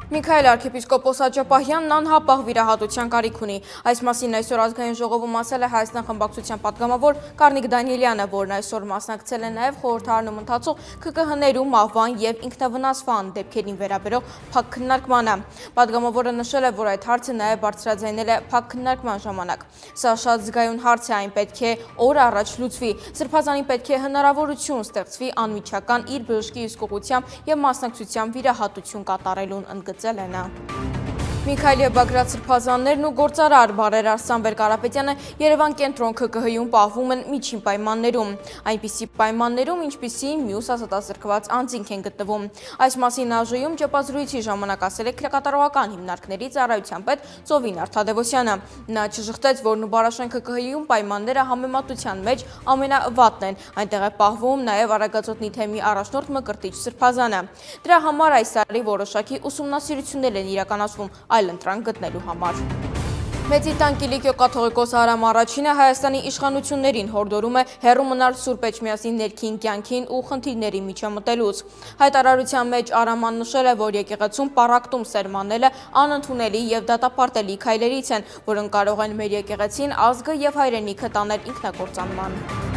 Միքայել arczepiskopos Աջապահյանն անհապաղ վիրահատության կարիք ունի։ Այս մասին այսօր ազգային ժողովում ասել է Հայաստան խմբակցության պատգամավոր Կարնիկ Դանիելյանը, որն այսօր մասնակցել է նաև խորհրդարանում ընթացող ՔԿՀ-ներում մահվան եւ ինքնավնասման դեպքերին վերաբերող փակ քննարկմանը։ Պատգամավորը նշել է, որ այդ հարցը նաև բարձրաձայնել է փակ քննարկման ժամանակ։ Սա շատ զգայուն հարց է, այն պետք է օր առաջ լուծվի։ Սրբազանին պետք է հնարավորություն ստեղծվի անմիջական իր բժշկի իսկողությամբ եւ մասնակցությամբ վիրահատություն կատարելուն ընդգծել է նա։ Միքայել եւ Բագրատ սրբազաններն ու գործարար բարերար Սամվել Կարապետյանը Երևան կենտրոն ՔԿՀ-ում պահվում են միջին պայմաններում, այնպիսի պայմաններում, ինչպիսի մյուս ազատազրկված անձինք են գտնվում։ Այս մասին ԱԺ-ում ճեպազրույցի ժամանակ ասել է քրեակատարողական հիմնարկների ծառայության պետ Ծովին Արտադևոսյանը։ Նա չժխտեց, որ Նուբարաշեն ՔԿՀ-ում պայմանները համեմատության մեջ ամենավատն են, այնտեղ է պահվում նաև Արագածոտնի թեմի առաջնորդ Մկրտիչ սրբազանը։ Դրա համար այս տարի որոշակի ուսումնասիրություններ են իրականացվում այլ ընտրանք գտնելու համար։ Մեծի տան Կիլիկիո կաթողիկոս Արամ Առաջինը Հայաստանի իշխանություններին հորդորում է հեռու մնալ Սուրբ Էջմիածնի ներքին կյանքին ու խնդիրների միջամտելուց։ Հայտարարության մեջ Արաման նշել է, որ եկեղեցում պառակտում սերմանելը անընդունելի եւ դատապարտելի քայլերից են, որոնք կարող են մեր եկեղեցին, ազգը եւ հայրենիքը տանել ինքնակործանման։